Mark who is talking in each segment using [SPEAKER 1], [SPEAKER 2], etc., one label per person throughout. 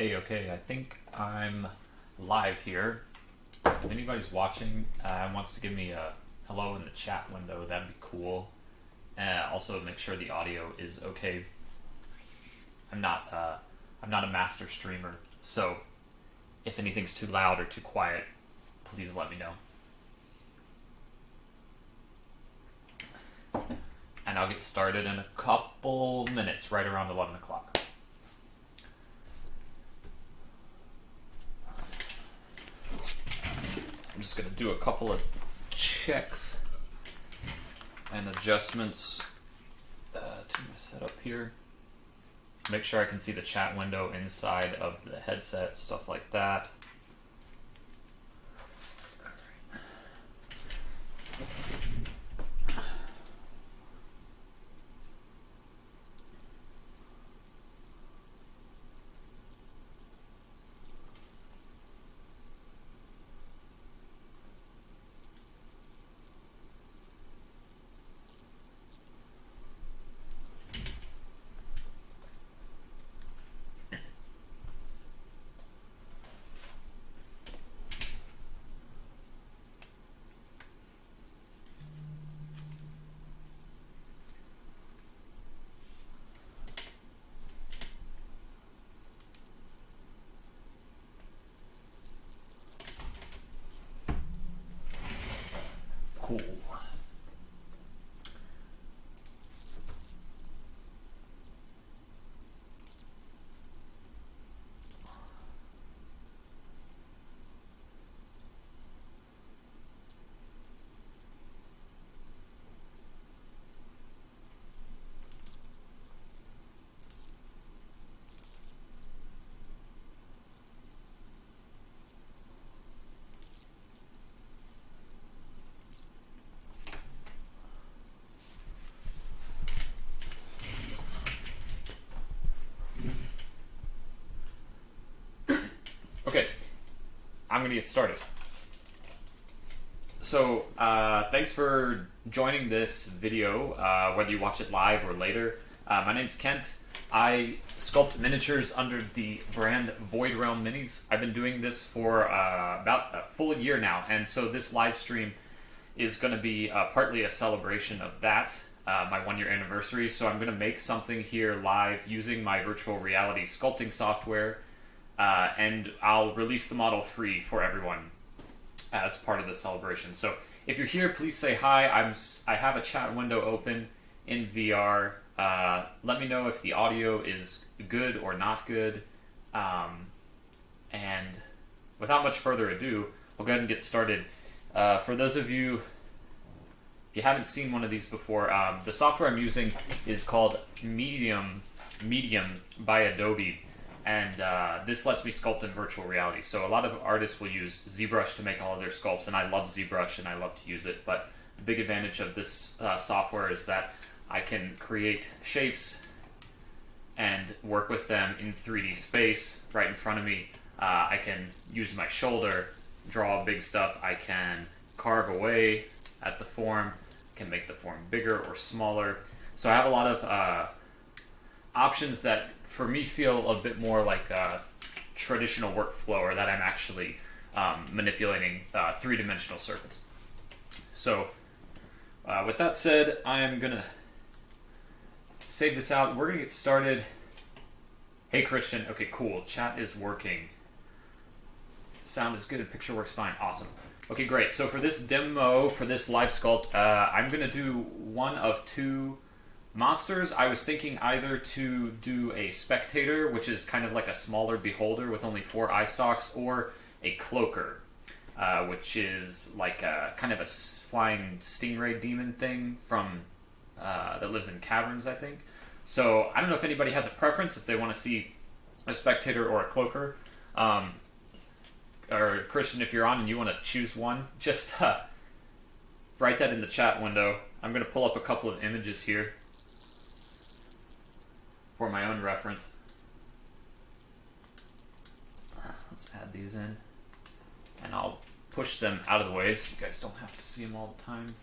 [SPEAKER 1] Hey, okay, I think I'm live here. If anybody's watching wants to give me a hello in the chat window, that'd be cool. Also, make sure the audio is okay. I'm not a master streamer, so if anything's too loud or too quiet, please let me know. And I'll get started in a couple minutes, right around 11 o'clock. I'm just going to do a couple of checks and adjustments to my setup here. Make sure I can see the chat window inside of the headset, stuff like that. Cool. Okay, I'm going to get started. So, thanks for joining this video, whether you watch it live or later. My name's Kent. I sculpt miniatures under the brand Void Realm Minis. I've been doing this for about a full year now, and so this live stream is going to be partly a celebration of that, my 1 year anniversary. So I'm going to make something here live using my virtual reality sculpting software. And I'll release the model free for everyone as part of the celebration. So if you're here, please say hi. I have a chat window open in VR. Let me know if the audio is good or not good. And without much further ado, we'll go ahead and get started. For those of you, if you haven't seen one of these before, the software I'm using is called Medium by Adobe. And this lets me sculpt in virtual reality. So a lot of artists will use ZBrush to make all of their sculpts, and I love ZBrush and I love to use it. But the big advantage of this software is that I can create shapes and work with them in 3D space right in front of me. I can use my shoulder, draw big stuff. I can carve away at the form, can make the form bigger or smaller. So I have a lot of options that for me feel a bit more like a traditional workflow, or that I'm actually manipulating a three-dimensional surface. So with that said, I'm gonna save this out. We're gonna get started. Hey Christian, okay, cool, chat is working. Sound is good, picture works fine, awesome. Okay, great, so for this demo, for this live sculpt, I'm gonna do one of two monsters. I was thinking either to do a spectator, which is kind of like a smaller beholder with only 4 eye stalks, or a cloaker, which is like a kind of a flying stingray demon thing from that lives in caverns, I think. So I don't know if anybody has a preference, if they want to see a spectator or a cloaker. Or Christian, if you're on and you want to choose one, just write that in the chat window. I'm going to pull up a couple of images here for my own reference. Let's add these in, and I'll push them out of the way so you guys don't have to see them all the time.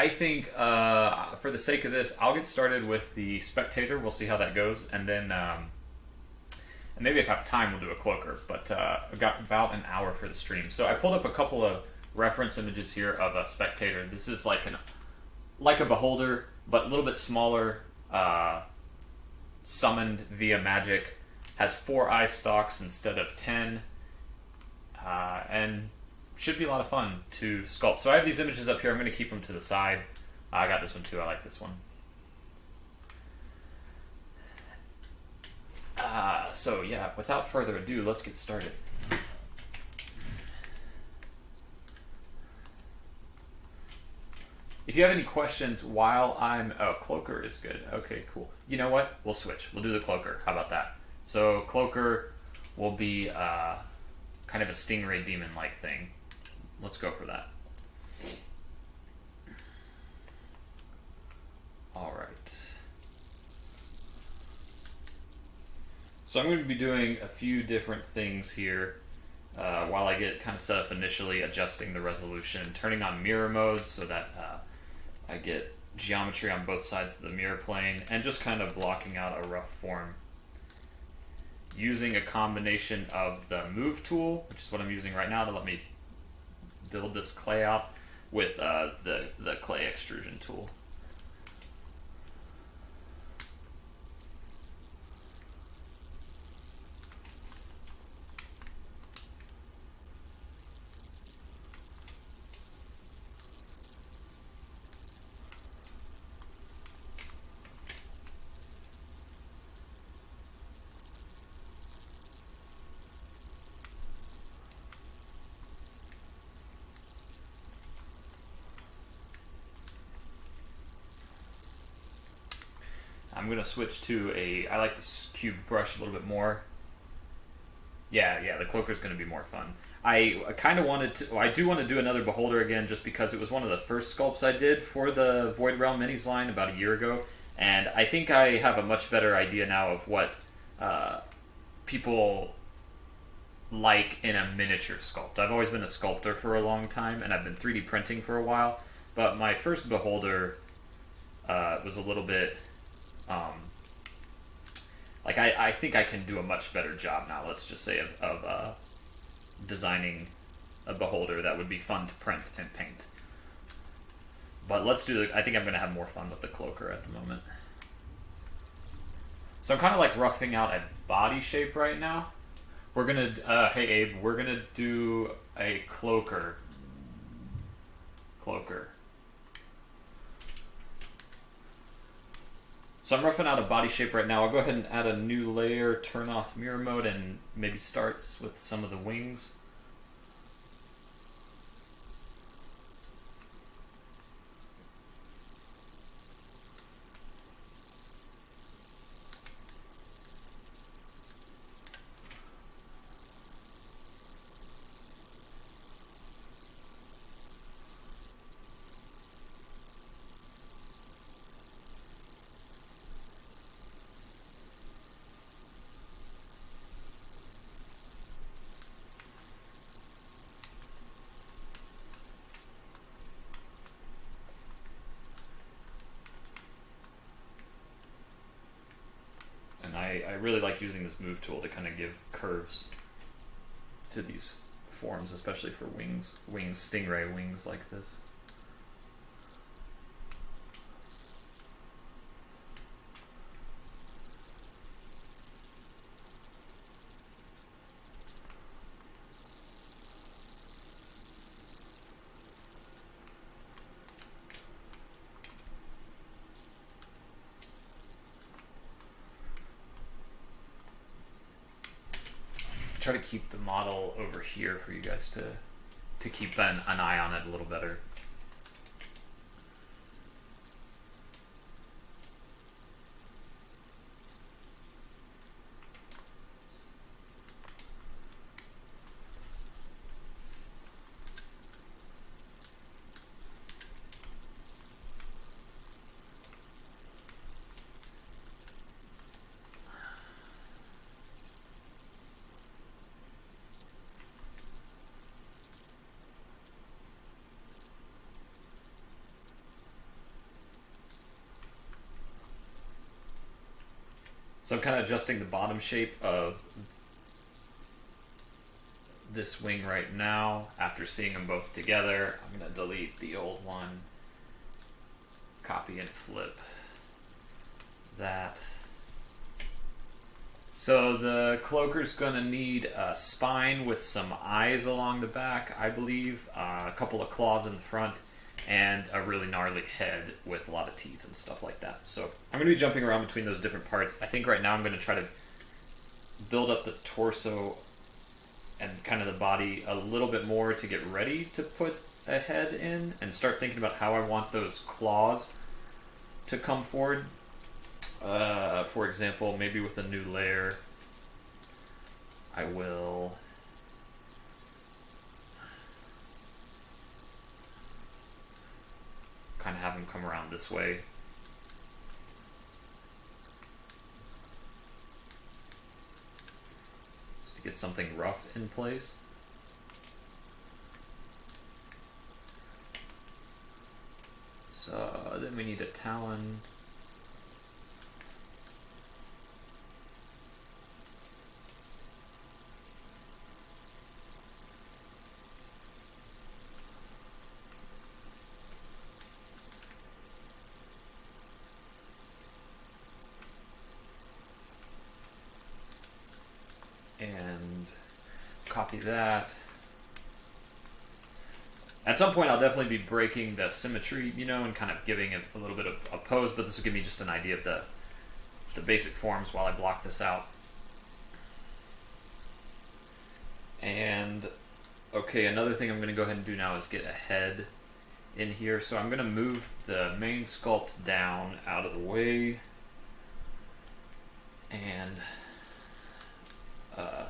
[SPEAKER 1] I think for the sake of this, I'll get started with the spectator. We'll see how that goes, and then and maybe if I have time, we'll do a cloaker. But I've got about an hour for the stream, so I pulled up a couple of reference images here of a spectator. This is like a beholder, but a little bit smaller. Summoned via magic, has 4 eye stalks instead of 10, and should be a lot of fun to sculpt. So I have these images up here. I'm going to keep them to the side. I got this one too. I like this one. So yeah, without further ado, let's get started. If you have any questions while I'm... Oh, cloaker is good. Okay, cool. You know what? We'll switch. We'll do the cloaker. How about that? So cloaker will be kind of a stingray demon-like thing. Let's go for that. All right. So I'm going to be doing a few different things here while I get kind of set up initially, adjusting the resolution, turning on mirror mode so that I get geometry on both sides of the mirror plane, and just kind of blocking out a rough form. Using a combination of the move tool, which is what I'm using right now to let me build this clay out, with the clay extrusion tool. I'm going to switch to I like this cube brush a little bit more. Yeah, the cloaker is going to be more fun. I kind of wanted to, I do want to do another beholder again just because it was one of the first sculpts I did for the Void Realm Minis line about a year ago. And I think I have a much better idea now of what people like in a miniature sculpt. I've always been a sculptor for a long time, and I've been 3D printing for a while. But my first beholder was a little bit... like I think I can do a much better job now, let's just say, of designing a beholder that would be fun to print and paint. But let's do I think I'm going to have more fun with the cloaker at the moment. So I'm kind of like roughing out a body shape right now. We're going to, hey Abe, we're going to do a cloaker. So I'm roughing out a body shape right now. I'll go ahead and add a new layer, turn off mirror mode, and maybe starts with some of the wings. I really like using this move tool to kind of give curves to these forms, especially for wings, stingray wings like this. Try to keep the model over here for you guys to keep an eye on it a little better. So I'm kind of adjusting the bottom shape of this wing right now. After seeing them both together, I'm going to delete the old one, copy and flip that. So the cloaker's going to need a spine with some eyes along the back, I believe, a couple of claws in the front, and a really gnarly head with a lot of teeth and stuff like that. So I'm going to be jumping around between those different parts. I think right now I'm going to try to build up the torso and kind of the body a little bit more to get ready to put a head in, and start thinking about how I want those claws to come forward. For example, maybe with a new layer, I will kind of have them come around this way. Just to get something rough in place. So then we need a talon. And copy that. At some point I'll definitely be breaking the symmetry, you know, and kind of giving it a little bit of a pose, but this will give me just an idea of the basic forms while I block this out. And okay, another thing I'm going to go ahead and do now is get a head in here. So I'm going to move the main sculpt down out of the way and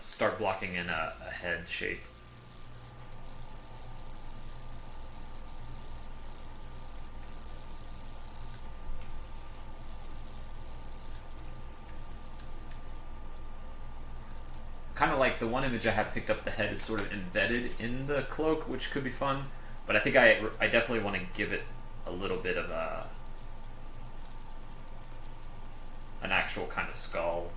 [SPEAKER 1] start blocking in a head shape. Kind of like the one image I have picked up, the head is sort of embedded in the cloak, which could be fun, but I think I definitely want to give it a little bit of an actual kind of skull.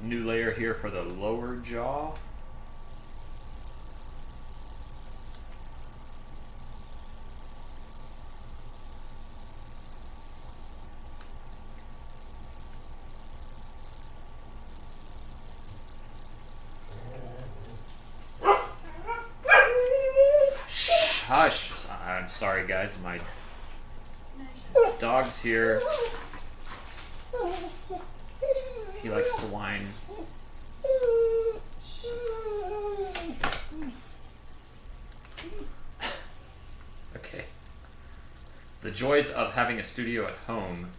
[SPEAKER 1] New layer here for the lower jaw. Shh, hush. I'm sorry guys, my dog's here. He likes to whine. Okay. The joys of having a studio at home.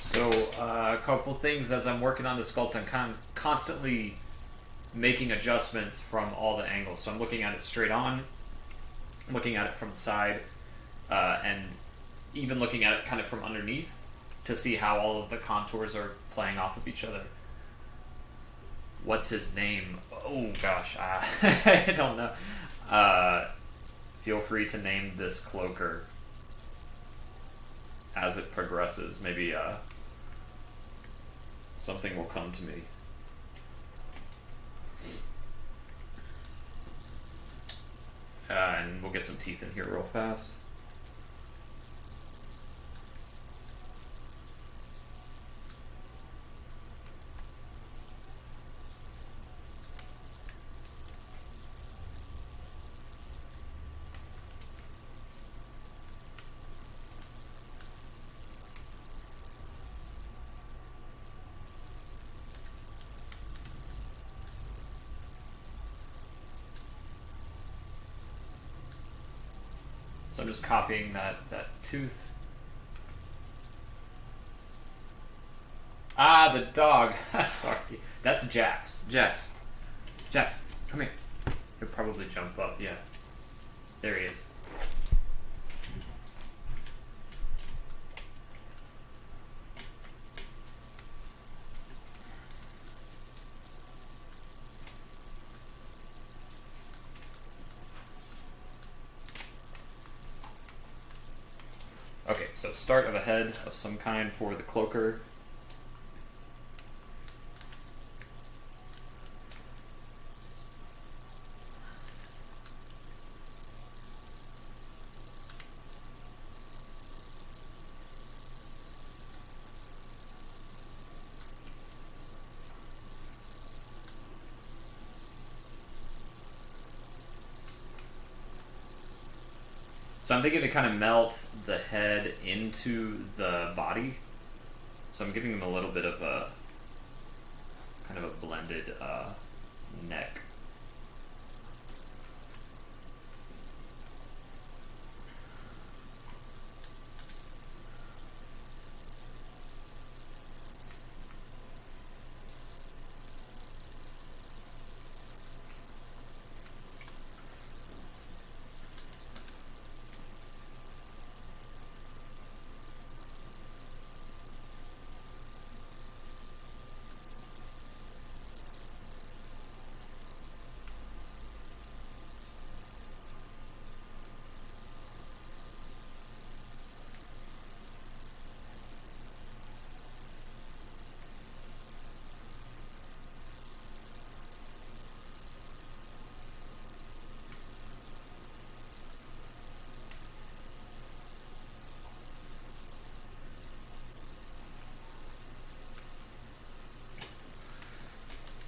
[SPEAKER 1] So a couple things as I'm working on the sculpt, I'm constantly making adjustments from all the angles. So I'm looking at it straight on, looking at it from the side, and even looking at it kind of from underneath to see how all of the contours are playing off of each other. What's his name? Oh gosh, I don't know. Feel free to name this cloaker as it progresses. Maybe something will come to me. And we'll get some teeth in here real fast. So I'm just copying that tooth. Ah, the dog. Sorry. That's Jax. Jax, come here. He'll probably jump up, yeah. There he is. Okay, so start of a head of some kind for the cloaker. So I'm thinking to kind of melt the head into the body. So I'm giving him a little bit of a kind of a blended neck.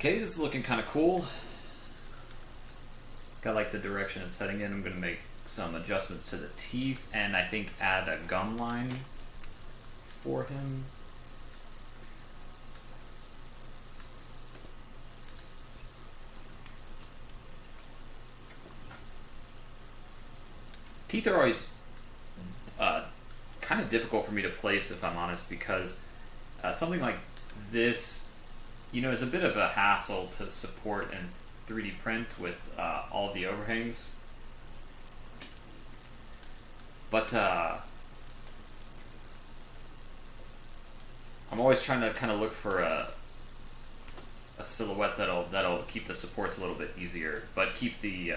[SPEAKER 1] Okay, this is looking kind of cool. I like the direction it's heading in. I'm going to make some adjustments to the teeth and I think add a gum line for him. Teeth are always kind of difficult for me to place, if I'm honest, because something like this, you know, is a bit of a hassle to support and 3D print with all of the overhangs. But I'm always trying to kind of look for a silhouette that'll keep the supports a little bit easier, but keep the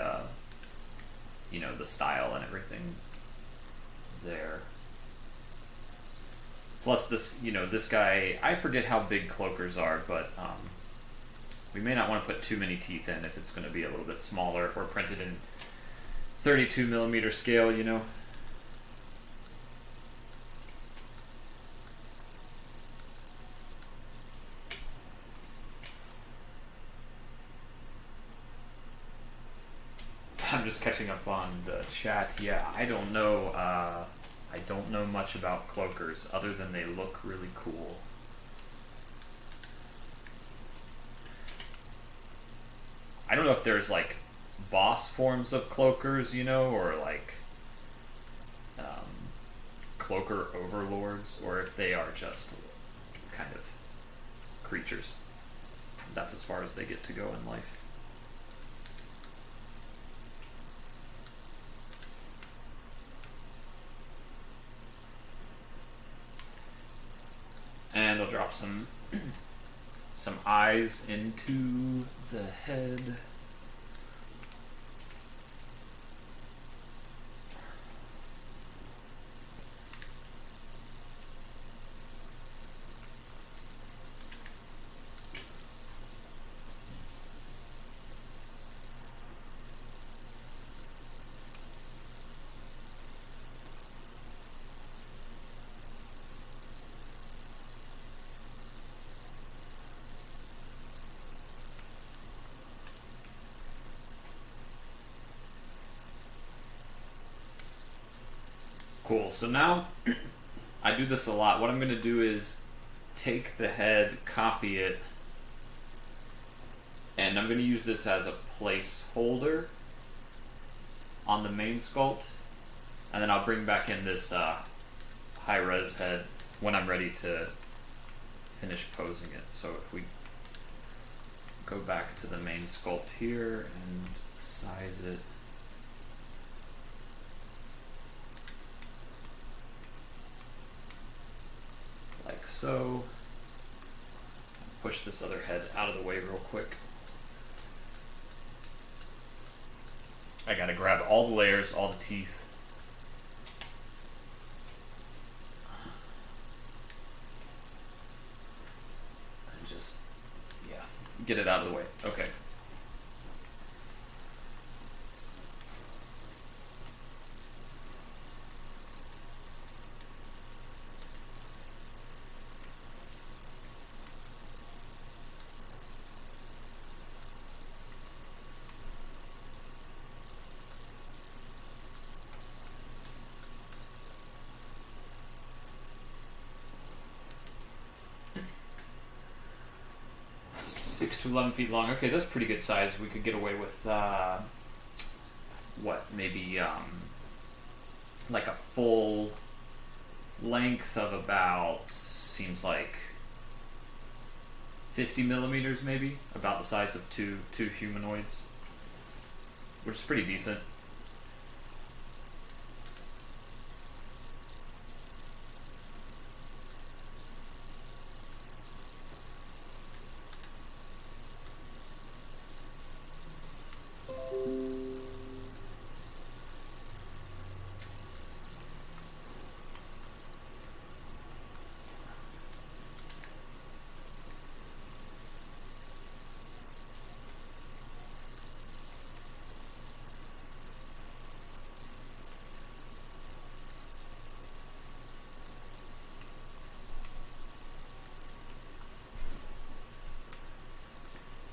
[SPEAKER 1] you know, the style and everything there. Plus this, you know, this guy, I forget how big cloakers are, but we may not want to put too many teeth in if it's going to be a little bit smaller or printed in 32mm scale, you know. I'm just catching up on the chat. Yeah, I don't know. I don't know much about cloakers other than they look really cool. I don't know if there's like boss forms of cloakers, you know, or like cloaker overlords, or if they are just kind of creatures. That's as far as they get to go in life. And I'll drop some eyes into the head. Cool, so now I do this a lot. What I'm going to do is take the head, copy it, and I'm going to use this as a placeholder on the main sculpt. And then I'll bring back in this high-res head when I'm ready to finish posing it. So if we go back to the main sculpt here and size it. Like so. Push this other head out of the way real quick. I gotta grab all the layers, all the teeth. And just, yeah, get it out of the way. Okay. To 11 feet long. Okay, that's pretty good size. We could get away with what, maybe like a full length of about, seems like 50 millimeters, maybe about the size of two humanoids, which is pretty decent.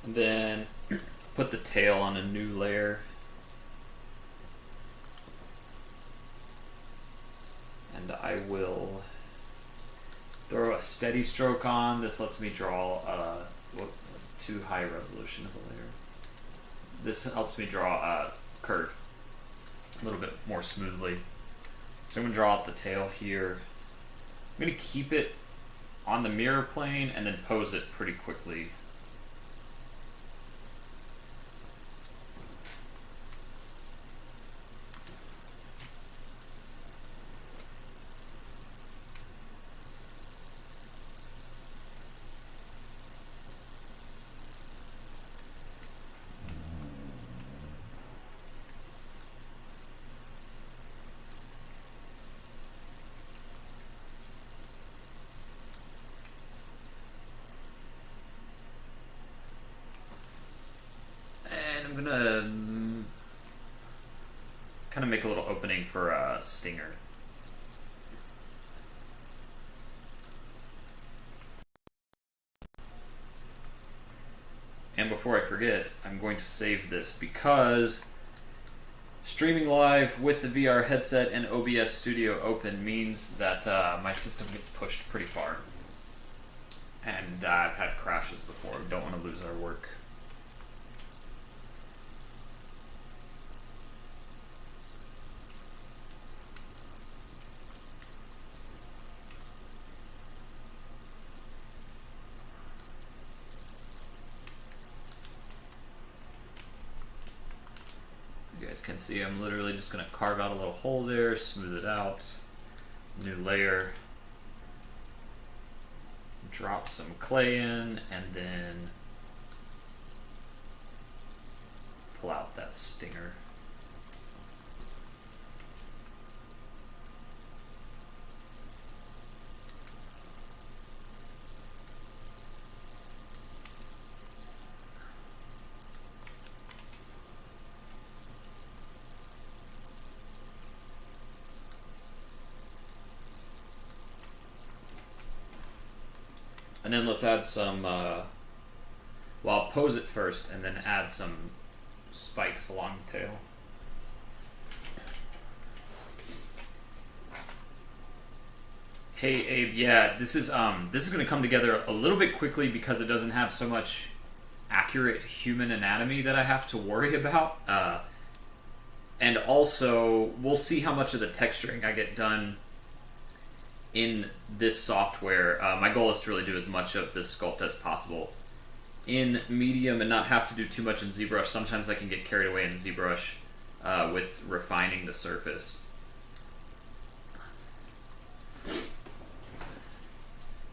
[SPEAKER 1] And then put the tail on a new layer. And I will throw a steady stroke on. This lets me draw too high resolution of a layer. This helps me draw a curve a little bit more smoothly. So I'm going to draw out the tail here. I'm going to keep it on the mirror plane and then pose it pretty quickly. I'm gonna kind of make a little opening for a stinger. And before I forget, I'm going to save this because streaming live with the VR headset and OBS Studio open means that my system gets pushed pretty far. And I've had crashes before. We don't want to lose our work. You guys can see I'm literally just going to carve out a little hole there, smooth it out, new layer, drop some clay in, and then pull out that stinger. And then let's add some, well, I'll pose it first and then add some spikes along the tail. Hey Abe, yeah, this is gonna come together a little bit quickly because it doesn't have so much accurate human anatomy that I have to worry about. And also, we'll see how much of the texturing I get done in this software. My goal is to really do as much of this sculpt as possible in Medium and not have to do too much in ZBrush. Sometimes I can get carried away in ZBrush with refining the surface.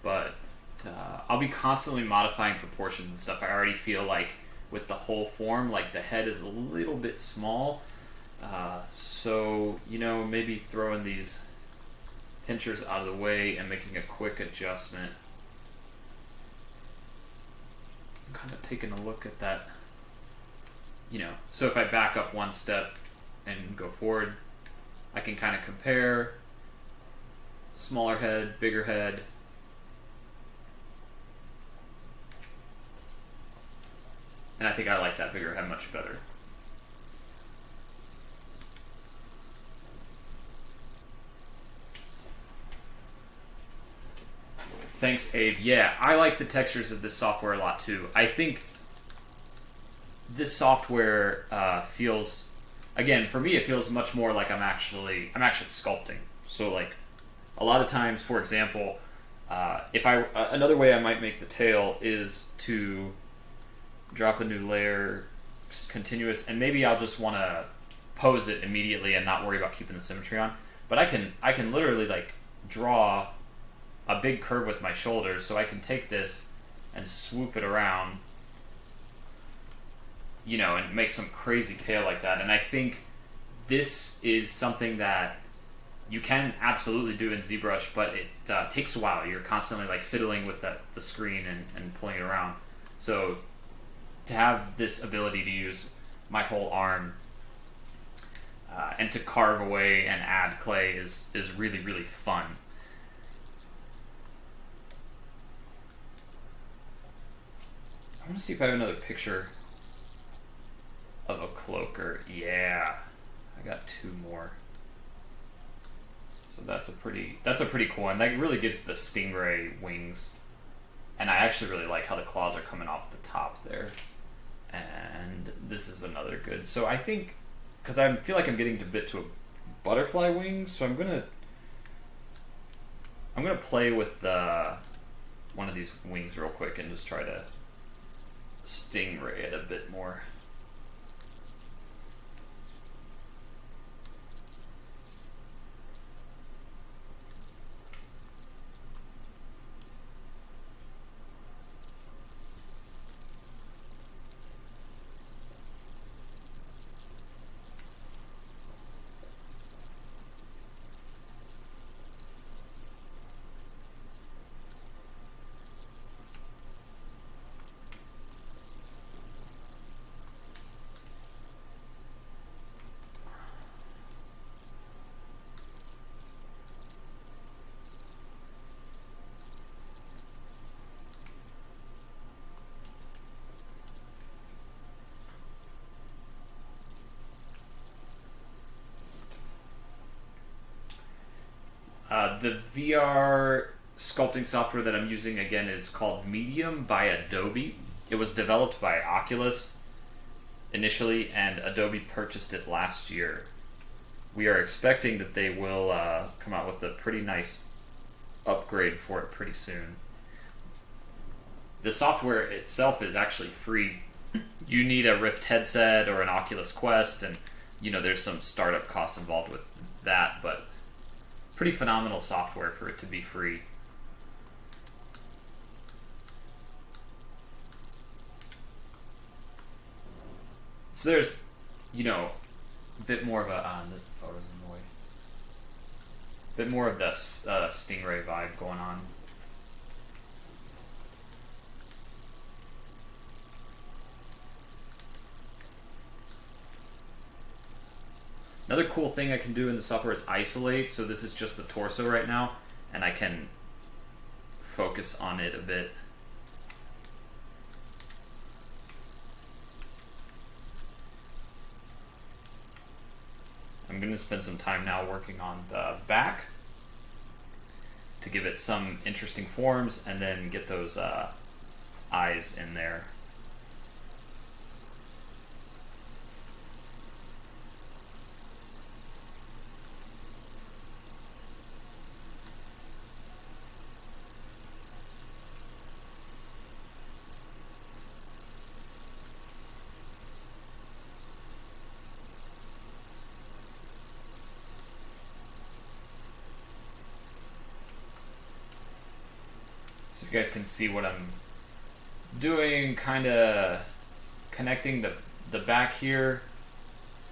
[SPEAKER 1] But I'll be constantly modifying proportions and stuff. I already feel like with the whole form, like the head is a little bit small. So, you know, maybe throwing these pinchers out of the way and making a quick adjustment. I'm kind of taking a look at that, you know, so if I back up one step and go forward, I can kind of compare smaller head, bigger head. And I think I like that bigger head much better. Thanks, Abe. Yeah, I like the textures of this software a lot too. I think this software feels, again, for me, it feels much more like I'm actually sculpting. So like a lot of times, for example, if another way I might make the tail is to drop a new layer, continuous, and maybe I'll just want to pose it immediately and not worry about keeping the symmetry on. But I can literally like draw a big curve with my shoulders, so I can take this and swoop it around, you know, and make some crazy tail like that. And I think this is something that you can absolutely do in ZBrush, but it takes a while. You're constantly like fiddling with the screen and pulling it around. So to have this ability to use my whole arm and to carve away and add clay is really, really fun. I want to see if I have another picture of a cloaker. Yeah, I got two more. So that's a pretty cool one. That really gives the stingray wings. And I actually really like how the claws are coming off the top there. And this is another good. So I think, because I feel like I'm getting to a butterfly wing, so I'm gonna play with one of these wings real quick and just try to stingray it a bit more. The VR sculpting software that I'm using, again, is called Medium by Adobe. It was developed by Oculus initially, and Adobe purchased it last year. We are expecting that they will come out with a pretty nice upgrade for it pretty soon. The software itself is actually free. You need a Rift headset or an Oculus Quest, and you know there's some startup costs involved with that, but pretty phenomenal software for it to be free. So there's, you know, a bit more of a the photos in the way. A bit more of the stingray vibe going on. Another cool thing I can do in the software is isolate. So this is just the torso right now, and I can focus on it a bit. I'm going to spend some time now working on the back to give it some interesting forms, and then get those eyes in there. So you guys can see what I'm doing, kind of connecting the back here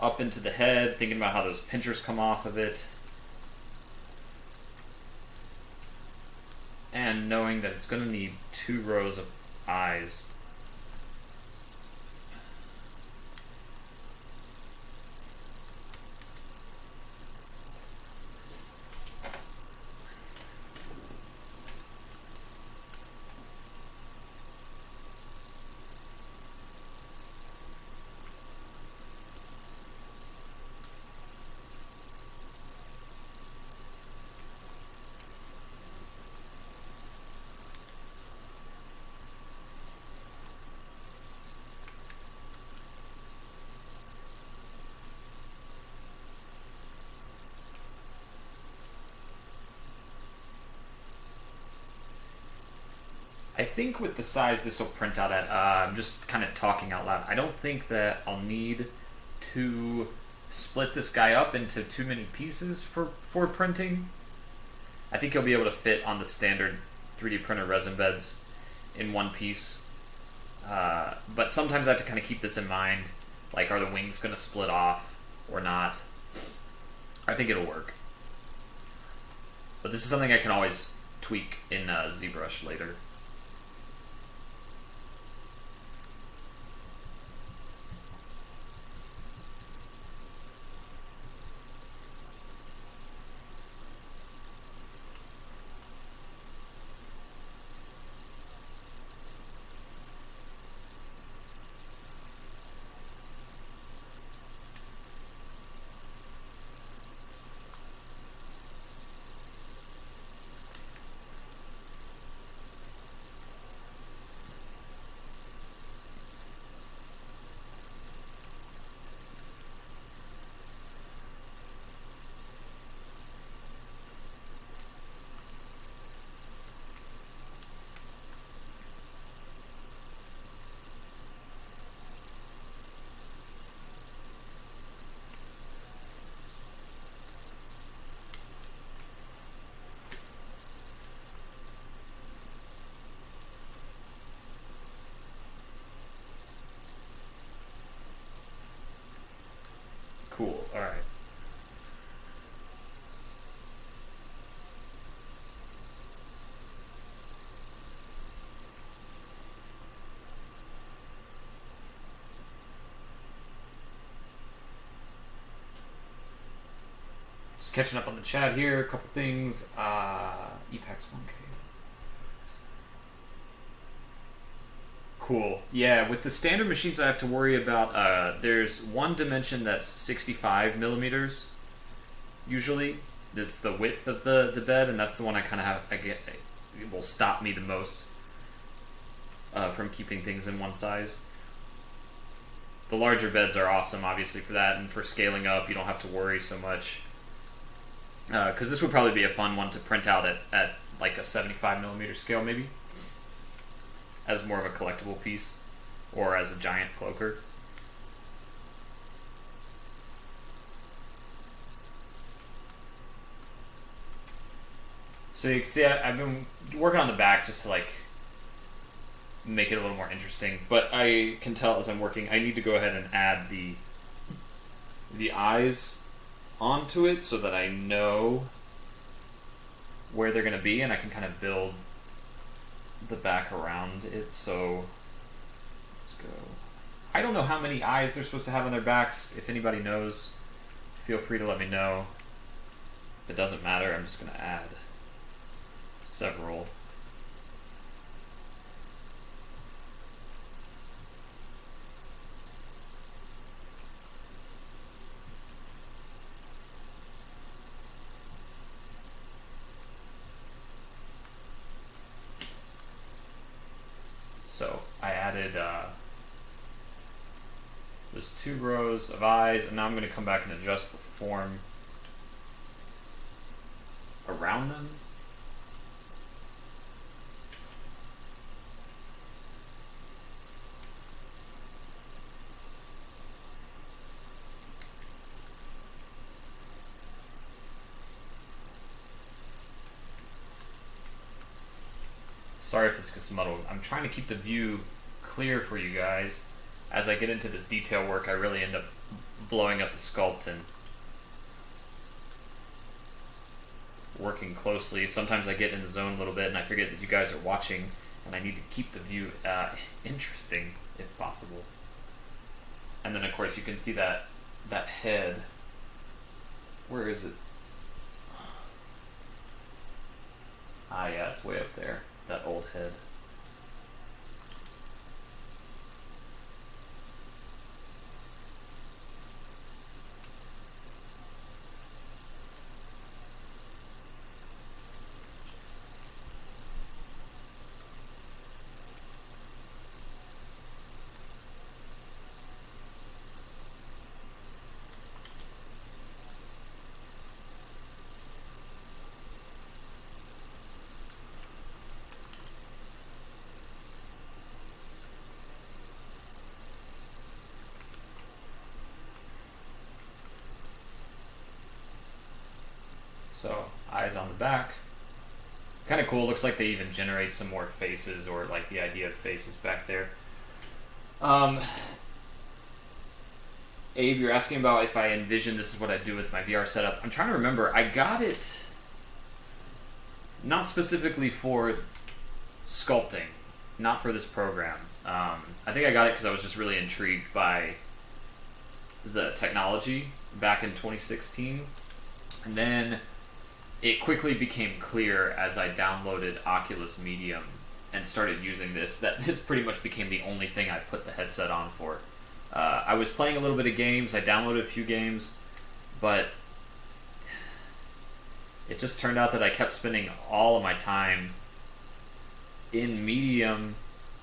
[SPEAKER 1] up into the head, thinking about how those pinchers come off of it, and knowing that it's going to need 2 rows of eyes. I think with the size this will print out at, I'm just kind of talking out loud, I don't think that I'll need to split this guy up into too many pieces for printing. I think you'll be able to fit on the standard 3D printer resin beds in one piece. But sometimes I have to kind of keep this in mind, like are the wings going to split off or not? I think it'll work. But this is something I can always tweak in ZBrush later. Cool, alright. Just catching up on the chat here, a couple things. EPAX 1K. Cool. Yeah, with the standard machines I have to worry about, there's one dimension that's 65 millimeters, usually. That's the width of the bed, and that's the one I kind of have, it will stop me the most from keeping things in one size. The larger beds are awesome, obviously, for that, and for scaling up, you don't have to worry so much. Because this would probably be a fun one to print out at like a 75 millimeter scale, maybe, as more of a collectible piece, or as a giant cloaker. So you can see I've been working on the back just to like make it a little more interesting, but I can tell as I'm working I need to go ahead and add the eyes onto it so that I know where they're going to be, and I can kind of build the back around it. So let's go. I don't know how many eyes they're supposed to have on their backs. If anybody knows, feel free to let me know. If it doesn't matter, I'm just going to add several. So I added those 2 rows of eyes, and now I'm going to come back and adjust the form around them. Sorry if this gets muddled. I'm trying to keep the view clear for you guys. As I get into this detail work, I really end up blowing up the sculpt and working closely. Sometimes I get in the zone a little bit and I forget that you guys are watching, and I need to keep the view interesting if possible. And then of course you can see that head. Where is it? Ah, yeah, it's way up there. That old head. So, eyes on the back. Kind of cool. Looks like they even generate some more faces, or like the idea of faces back there. Abe, you're asking about if I envision this is what I do with my VR setup. I'm trying to remember. I got it not specifically for sculpting, not for this program. I think I got it because I was just really intrigued by the technology back in 2016. And then it quickly became clear as I downloaded Oculus Medium and started using this that this pretty much became the only thing I put the headset on for. I was playing a little bit of games, I downloaded a few games, but it just turned out that I kept spending all of my time in Medium,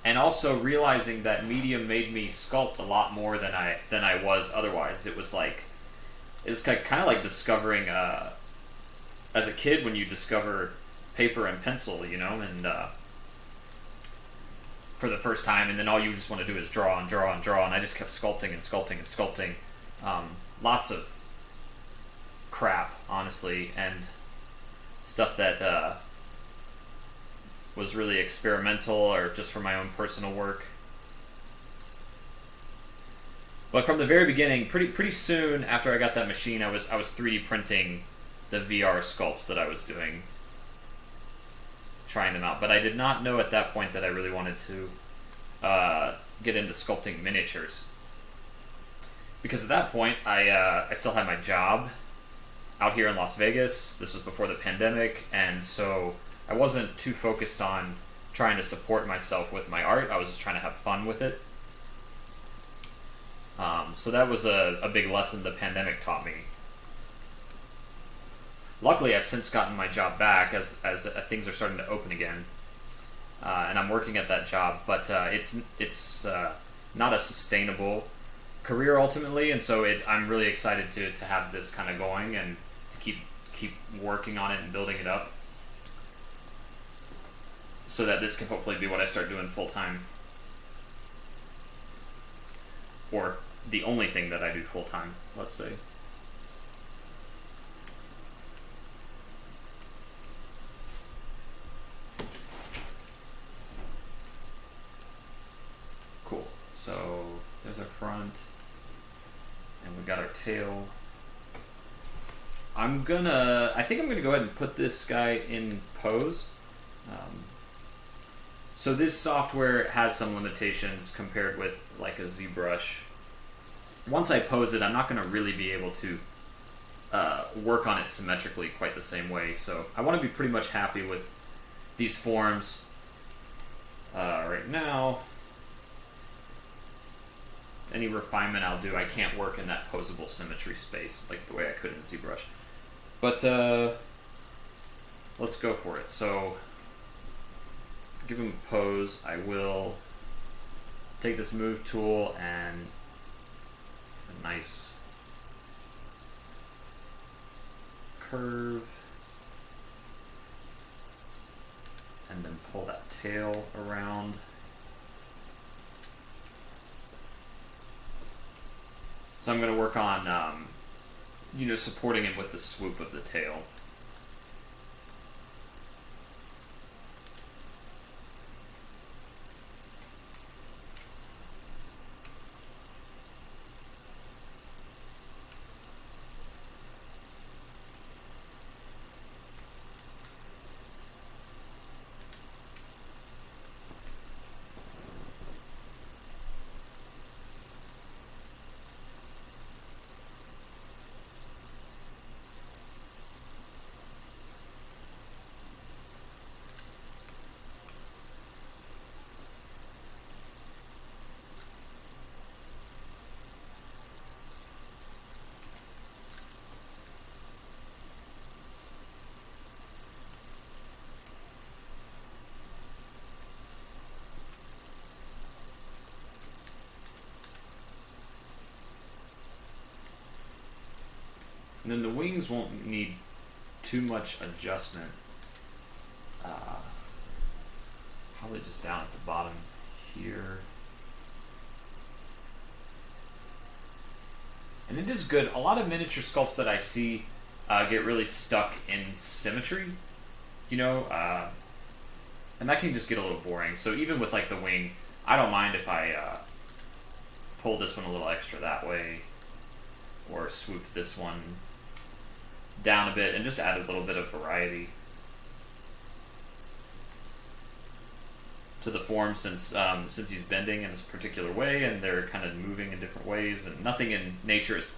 [SPEAKER 1] and also realizing that Medium made me sculpt a lot more than I was otherwise. It's kind of like discovering as a kid when you discover paper and pencil, you know, and for the first time, and then all you just want to do is draw and draw and draw, and I just kept sculpting and sculpting and sculpting. Lots of crap, honestly, and stuff that was really experimental or just for my own personal work. But from the very beginning, pretty soon after I got that machine, I was 3D printing the VR sculpts that I was doing, trying them out. But I did not know at that point that I really wanted to get into sculpting miniatures, because at that point I still had my job out here in Las Vegas. This was before the pandemic, and so I wasn't too focused on trying to support myself with my art. I was just trying to have fun with it. So that was a big lesson the pandemic taught me. Luckily, I've since gotten my job back as things are starting to open again, and I'm working at that job. But it's not a sustainable career ultimately, and so I'm really excited to have this kind of going and to keep working on it and building it up, so that this can hopefully be what I start doing full time, or the only thing that I do full time, let's say. Cool. So there's our front, and we got our tail. I think I'm gonna go ahead and put this guy in pose. So this software has some limitations compared with like a ZBrush. Once I pose it, I'm not going to really be able to work on it symmetrically quite the same way. So I want to be pretty much happy with these forms right now. Any refinement I'll do, I can't work in that posable symmetry space like the way I could in ZBrush. But let's go for it. So give him a pose. I will take this move tool and a nice curve, and then pull that tail around. So I'm going to work on supporting it with the swoop of the tail. And then the wings won't need too much adjustment. Probably just down at the bottom here. And it is good. A lot of miniature sculpts that I see get really stuck in symmetry, you know, and that can just get a little boring. So even with like the wing, I don't mind if I pull this one a little extra that way, or swoop this one down a bit and just add a little bit of variety to the form, since he's bending in this particular way and they're kind of moving in different ways, and nothing in nature is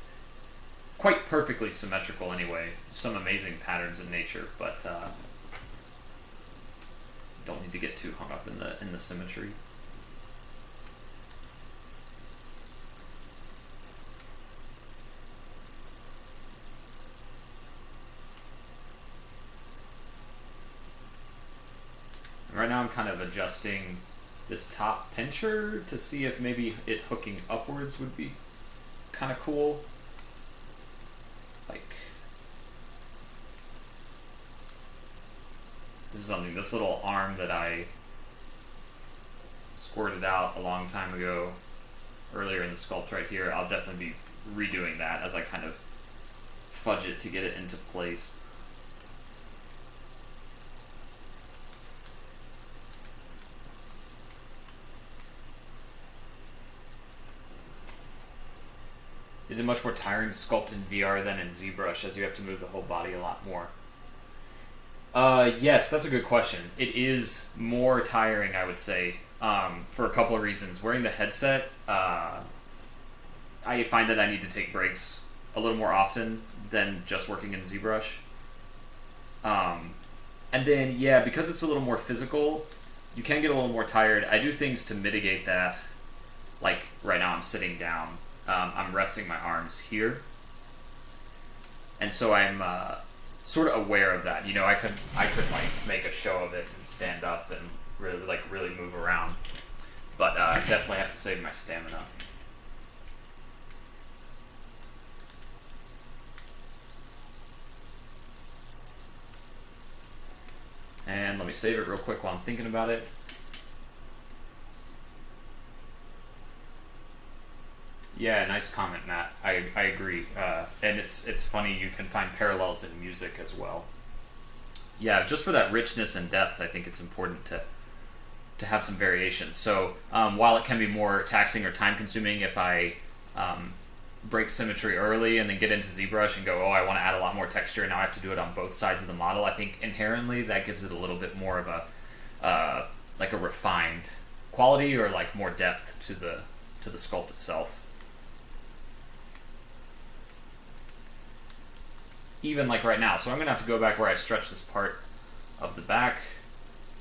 [SPEAKER 1] quite perfectly symmetrical anyway. Some amazing patterns in nature, but don't need to get too hung up in the symmetry. Right now I'm kind of adjusting this top pincher to see if maybe it hooking upwards would be kind of cool. Like, this is something, this little arm that I squirted out a long time ago, earlier in the sculpt right here, I'll definitely be redoing that as I kind of fudge it to get it into place. Is it much more tiring to sculpt in VR than in ZBrush, as you have to move the whole body a lot more? Yes, that's a good question. It is more tiring, I would say, for a couple of reasons. Wearing the headset, I find that I need to take breaks a little more often than just working in ZBrush. And then, yeah, because it's a little more physical, you can get a little more tired. I do things to mitigate that. Like, right now I'm sitting down. I'm resting my arms here, and so I'm sort of aware of that. You know, I could like make a show of it and stand up and really move around, but I definitely have to save my stamina. And let me save it real quick while I'm thinking about it. Yeah, nice comment, Matt. I agree. And it's funny, you can find parallels in music as well. Yeah, just for that richness and depth, I think it's important to have some variation. So while it can be more taxing or time-consuming if I break symmetry early and then get into ZBrush and go, oh, I want to add a lot more texture, and now I have to do it on both sides of the model, I think inherently that gives it a little bit more of a like a refined quality, or like more depth to the sculpt itself. Even like right now. So I'm going to have to go back where I stretch this part of the back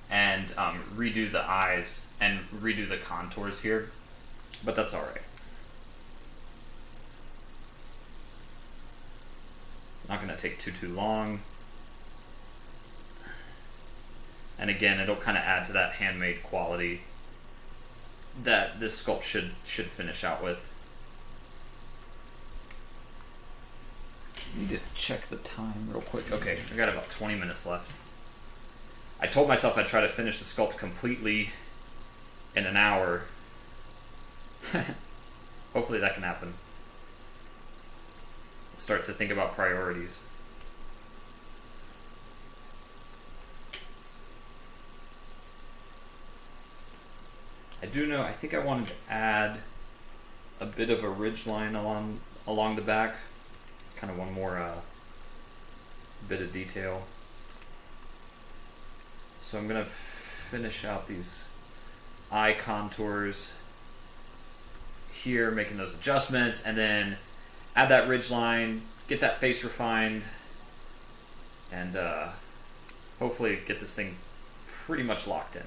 [SPEAKER 1] and redo the eyes and redo the contours here, but that's alright. Not going to take too long. And again, it'll kind of add to that handmade quality that this sculpt should finish out with. Need to check the time real quick. Okay, I got about 20 minutes left. I told myself I'd try to finish the sculpt completely in an hour. Hopefully that can happen. Start to think about priorities. I do know, I think I wanted to add a bit of a ridge line along the back. It's kind of one more bit of detail. So I'm going to finish out these eye contours here, making those adjustments, and then add that ridge line, get that face refined, and hopefully get this thing pretty much locked in.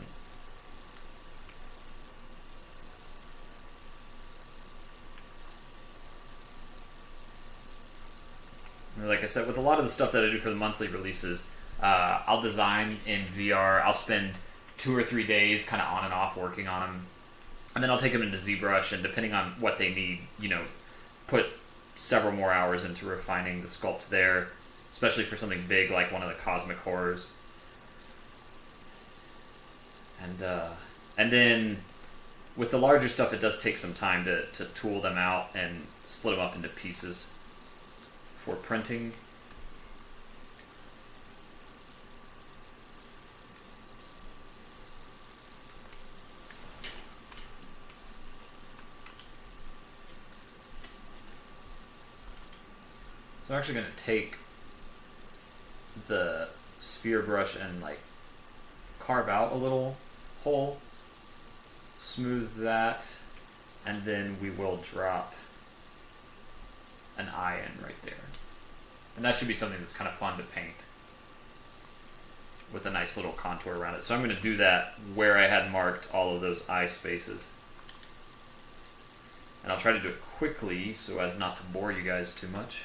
[SPEAKER 1] Like I said, with a lot of the stuff that I do for the monthly releases, I'll design in VR. I'll spend 2 or 3 days kind of on and off working on them, and then I'll take them into ZBrush, and depending on what they need, you know, put several more hours into refining the sculpt there, especially for something big like one of the cosmic horrors. And then with the larger stuff, it does take some time to tool them out and split them up into pieces for printing. So I'm actually going to take the sphere brush and like carve out a little hole, smooth that, and then we will drop an eye in right there. And that should be something that's kind of fun to paint with a nice little contour around it. So I'm going to do that where I had marked all of those eye spaces. And I'll try to do it quickly so as not to bore you guys too much.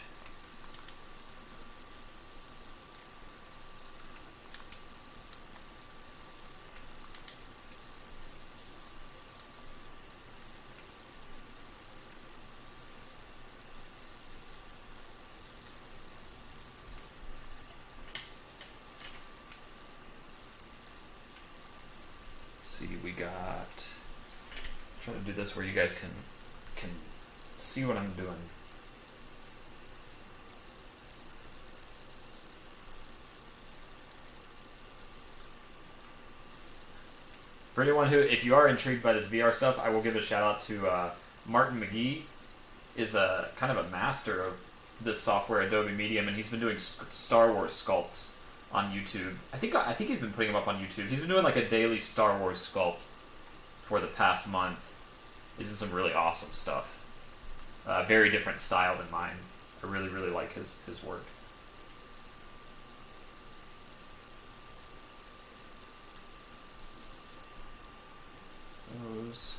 [SPEAKER 1] See, we got, try to do this where you guys can see what I'm doing. For anyone who, if you are intrigued by this VR stuff, I will give a shout out to Martin McGee. Is a kind of a master of this software, Adobe Medium, and he's been doing Star Wars sculpts on YouTube. I think he's been putting them up on YouTube. He's been doing like a daily Star Wars sculpt for the past month. He's in some really awesome stuff. Very different style than mine. I really, really like his work. Those.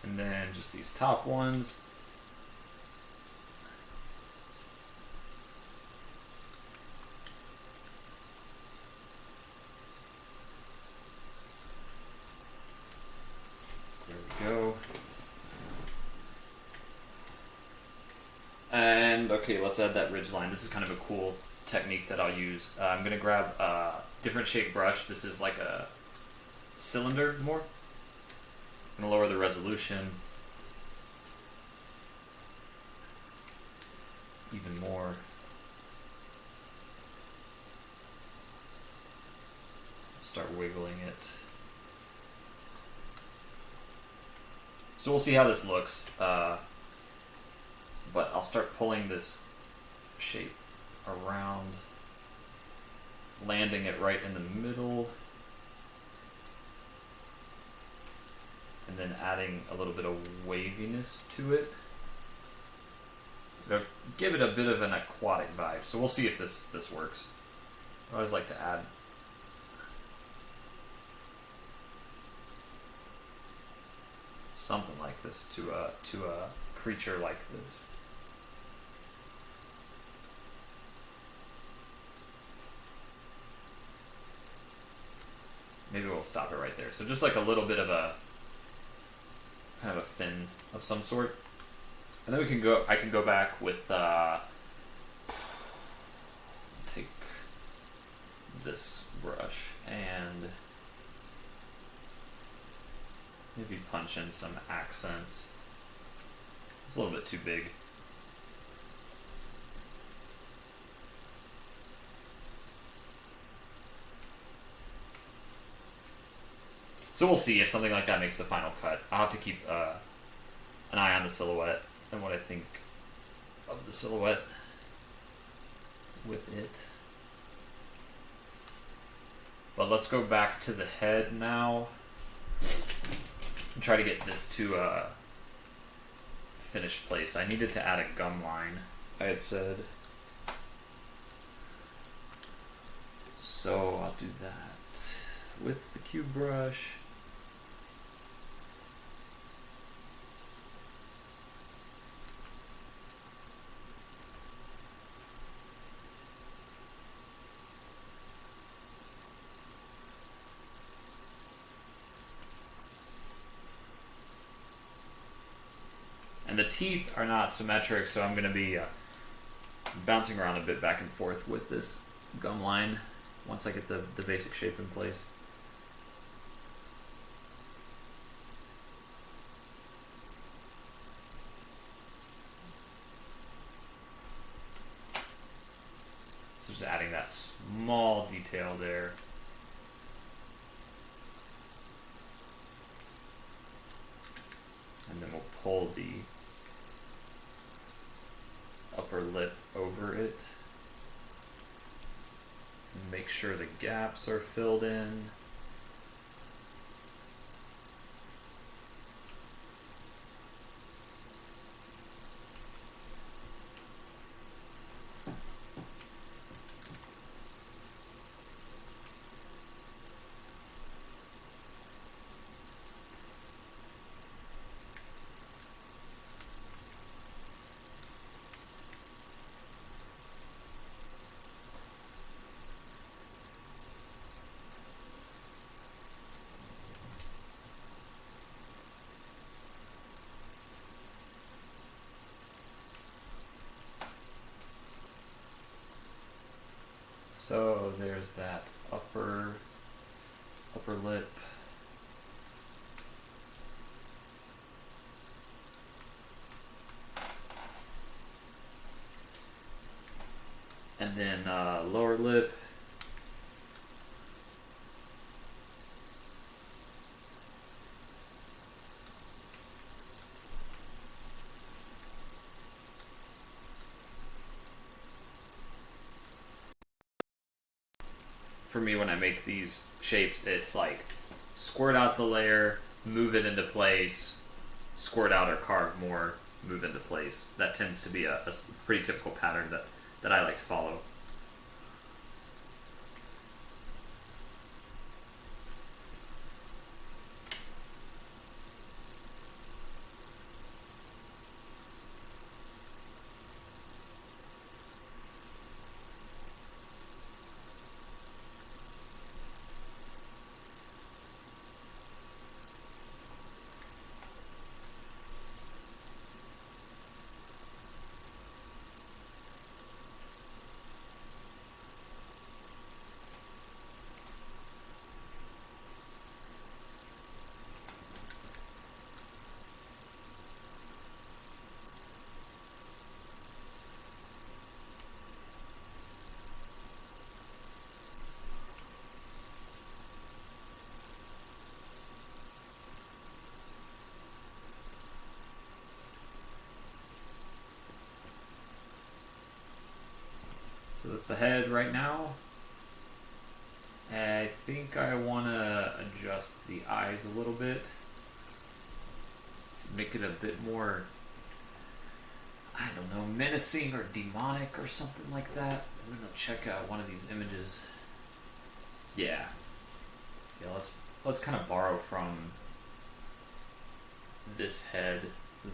[SPEAKER 1] And then just these top ones. There we go. And okay, let's add that ridge line. This is kind of a cool technique that I'll use. I'm going to grab a different shaped brush. This is like a cylinder more. I'm going to lower the resolution even more. Start wiggling it. So we'll see how this looks, but I'll start pulling this shape around, landing it right in the middle. And then adding a little bit of waviness to it. It'll give it a bit of an aquatic vibe. So we'll see if this works. I always like to add something like this to a creature like this. Maybe we'll stop it right there. So just like a little bit of a kind of a fin of some sort, and then we can go. I can go back with take this brush and maybe punch in some accents. It's a little bit too big. So we'll see if something like that makes the final cut. I'll have to keep an eye on the silhouette and what I think of the silhouette with it. But let's go back to the head now and try to get this to a finished place. I needed to add a gum line. I had said So I'll do that with the cube brush. And the teeth are not symmetric, so I'm going to be bouncing around a bit back and forth with this gum line once I get the basic shape in place. So just adding that small detail there. And then we'll pull the upper lip over it. And make sure the gaps are filled in. So there's that upper lip. And then lower lip. For me, when I make these shapes, it's like squirt out the layer, move it into place, squirt out or carve more, move into place. That tends to be a pretty typical pattern that I like to follow. So that's the head right now. I think I want to adjust the eyes a little bit. Make it a bit more, I don't know, menacing or demonic or something like that. I'm going to check out one of these images. Yeah. Yeah, let's kind of borrow from this head,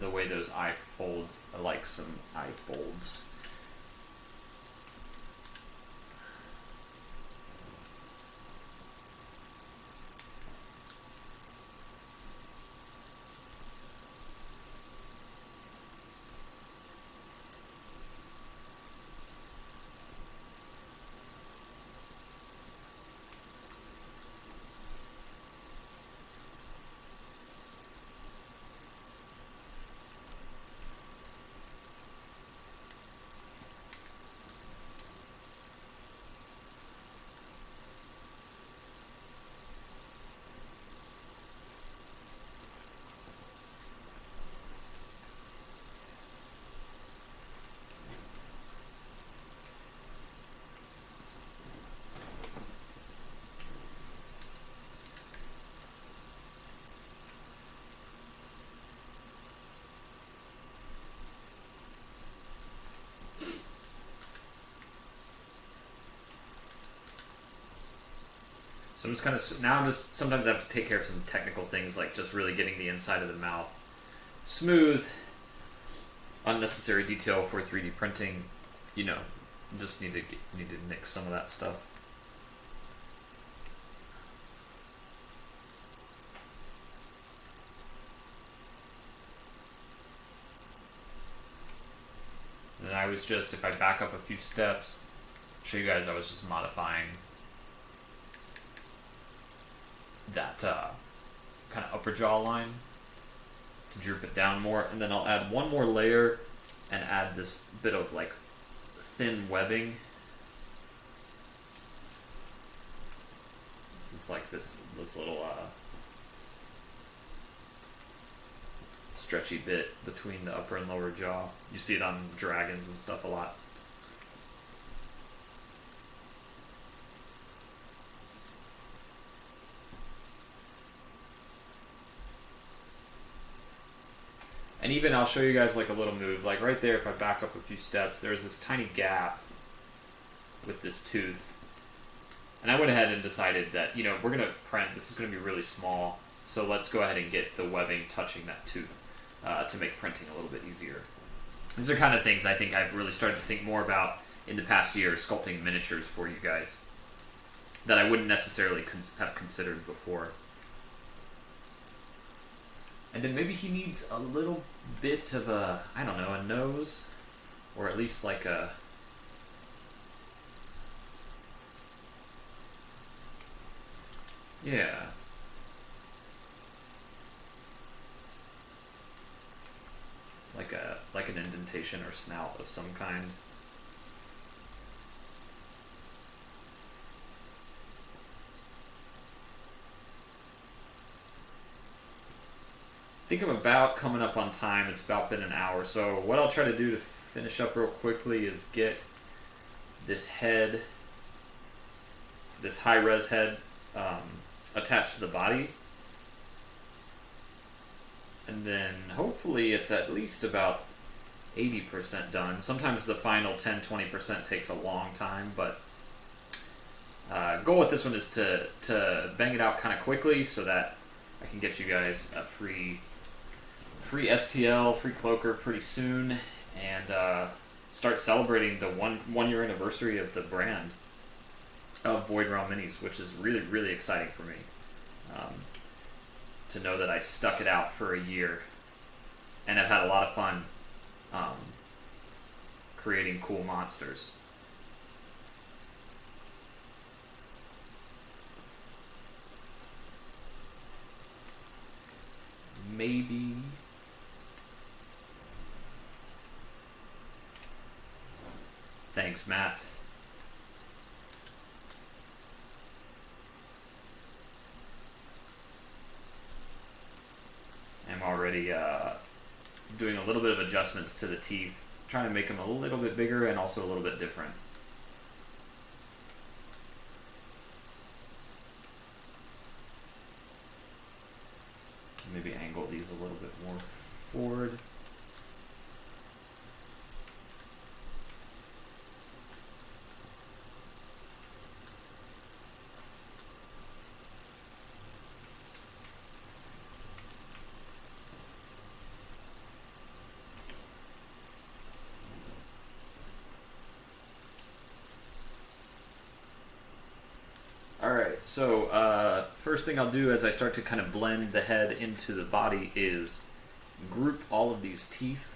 [SPEAKER 1] the way those eye folds. I like some eye folds. So I'm just kind of, now I'm just, sometimes I have to take care of some technical things like just really getting the inside of the mouth smooth. Unnecessary detail for 3D printing, you know, just need to nix some of that stuff. And then I was just, if I back up a few steps, show you guys I was just modifying that kind of upper jaw line to droop it down more, and then I'll add one more layer and add this bit of like thin webbing. This is like this little stretchy bit between the upper and lower jaw. You see it on dragons and stuff a lot. And even I'll show you guys like a little move, like right there, if I back up a few steps, there's this tiny gap with this tooth. And I went ahead and decided that, you know, we're going to print, this is going to be really small, so let's go ahead and get the webbing touching that tooth to make printing a little bit easier. These are kind of things I think I've really started to think more about in the past year, sculpting miniatures for you guys, that I wouldn't necessarily have considered before. And then maybe he needs a little bit of a, I don't know, a nose, or at least like a, yeah. Like an indentation or snout of some kind. I think I'm about coming up on time. It's about been an hour. So what I'll try to do to finish up real quickly is get this head, this high-res head, attached to the body. And then hopefully it's at least about 80% done. Sometimes the final 10-20% takes a long time, but goal with this one is to bang it out kind of quickly so that I can get you guys a free STL, free cloaker pretty soon, and start celebrating the one year anniversary of the brand of Void Realm Minis, which is really, really exciting for me. To know that I stuck it out for a year, and I've had a lot of fun creating cool monsters. Maybe thanks, Matt. I'm already doing a little bit of adjustments to the teeth, trying to make them a little bit bigger and also a little bit different. Maybe angle these a little bit more forward. Alright, so first thing I'll do as I start to kind of blend the head into the body is group all of these teeth.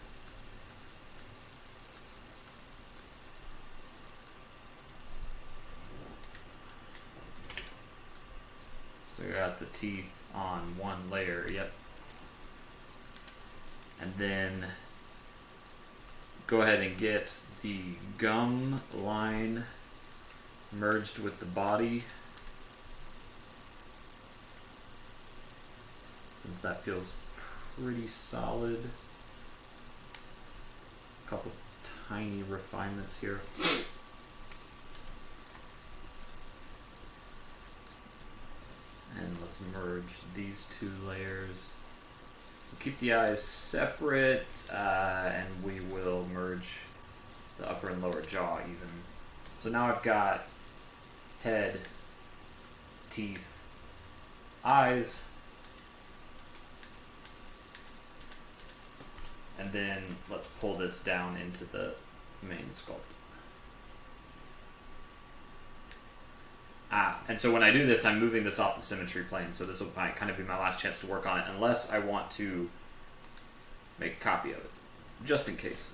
[SPEAKER 1] So you got the teeth on one layer, yep. And then go ahead and get the gum line merged with the body, since that feels pretty solid. A couple tiny refinements here. And let's merge these two layers. We'll keep the eyes separate, and we will merge the upper and lower jaw even. So now I've got head, teeth, eyes, and then let's pull this down into the main sculpt. And so when I do this, I'm moving this off the symmetry plane, so this might kind of be my last chance to work on it, unless I want to make a copy of it, just in case.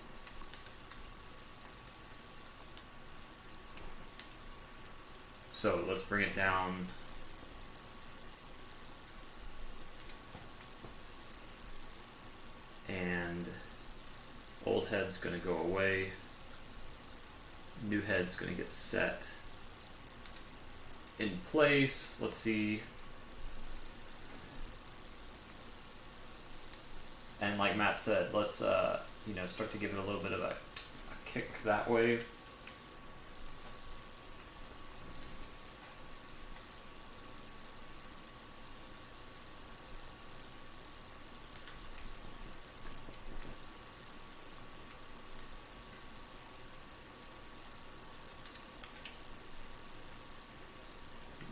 [SPEAKER 1] So let's bring it down. And old head's gonna go away. New head's gonna get set in place. Let's see. And like Matt said, let's you know, start to give it a little bit of a kick that way.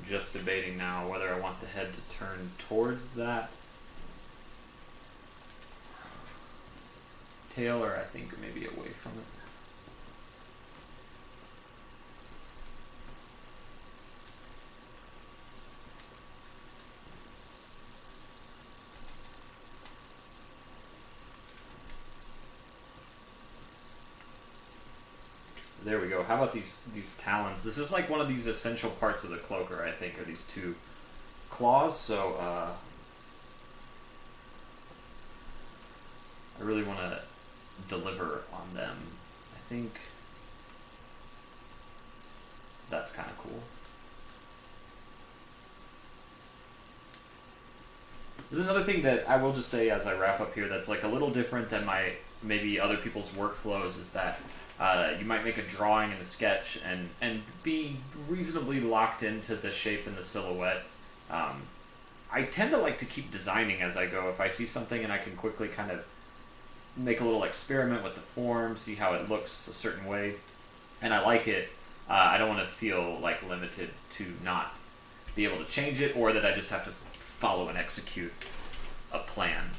[SPEAKER 1] Just debating now whether I want the head to turn towards that tail, or I think maybe away from it. There we go. How about these talons? This is like one of these essential parts of the cloaker, I think, are these two claws. So I really want to deliver on them. I think that's kind of cool. This is another thing that I will just say as I wrap up here that's like a little different than maybe other people's workflows, is that you might make a drawing and a sketch and be reasonably locked into the shape and the silhouette. I tend to like to keep designing as I go. If I see something and I can quickly kind of make a little experiment with the form, see how it looks a certain way, and I like it, I don't want to feel like limited to not be able to change it, or that I just have to follow and execute a plan.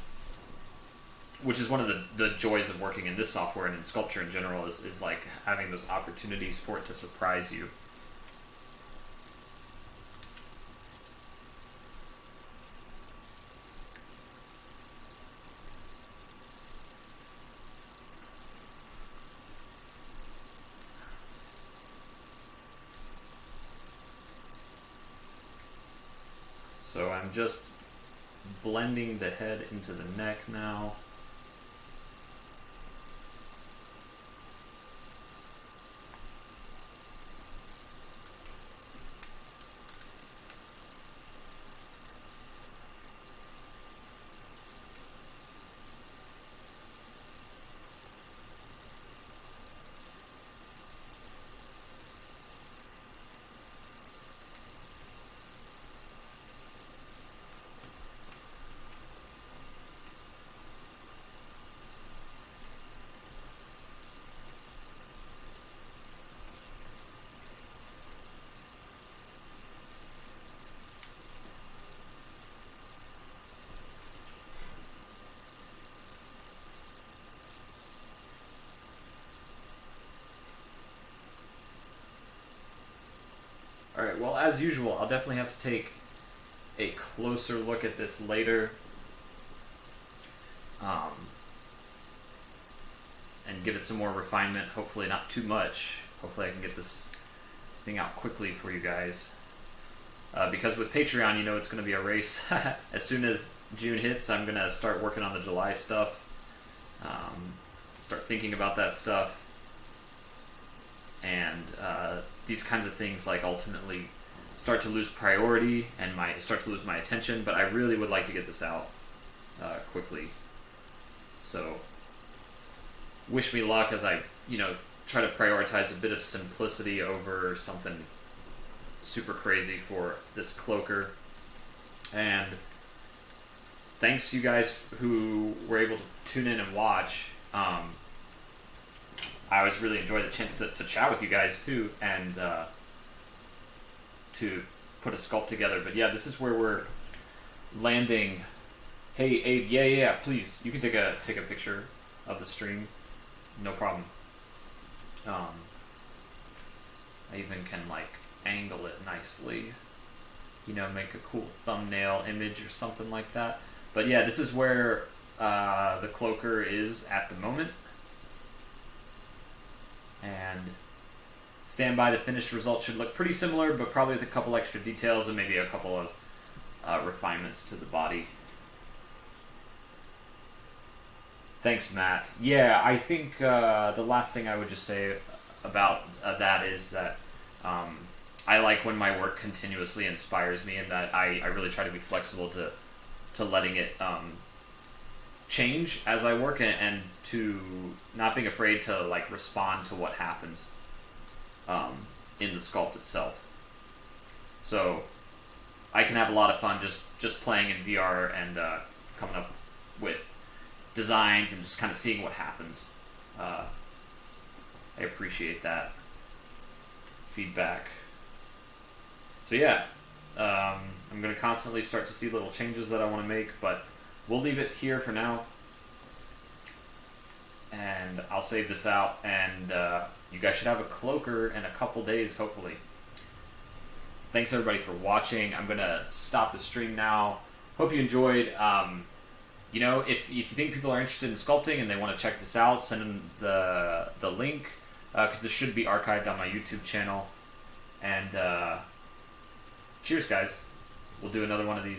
[SPEAKER 1] Which is one of the joys of working in this software and in Sculpture in general, is like having those opportunities for it to surprise you. So I'm just blending the head into the neck now. Alright, well, as usual, I'll definitely have to take a closer look at this later. And give it some more refinement, hopefully not too much. Hopefully I can get this thing out quickly for you guys. Because with Patreon, you know it's going to be a race. As soon as June hits, I'm going to start working on the July stuff. Start thinking about that stuff. And these kinds of things like ultimately start to lose priority and start to lose my attention, but I really would like to get this out quickly. So wish me luck as I, try to prioritize a bit of simplicity over something super crazy for this cloaker. And thanks you guys who were able to tune in and watch. I always really enjoy the chance to chat with you guys too, and to put a sculpt together. But yeah, this is where we're landing. Hey Abe, yeah, please, you can take a picture of the stream, no problem. I even can like angle it nicely, you know, make a cool thumbnail image or something like that. But yeah, this is where the cloaker is at the moment. And stand by, the finished result should look pretty similar, but probably with a couple extra details and maybe a couple of refinements to the body. Thanks, Matt. Yeah, I think the last thing I would just say about that is that I like when my work continuously inspires me, and that I really try to be flexible to letting it change as I work, and to not being afraid to like respond to what happens in the sculpt itself. So I can have a lot of fun just playing in VR and coming up with designs and just kind of seeing what happens. I appreciate that feedback. So yeah, I'm going to constantly start to see little changes that I want to make, but we'll leave it here for now. And I'll save this out, and you guys should have a cloaker in a couple days, hopefully. Thanks everybody for watching. I'm going to stop the stream now. Hope you enjoyed. You know, if you think people are interested in sculpting and they want to check this out, send them the link, because this should be archived on my YouTube channel. And cheers, guys. We'll do another one of these.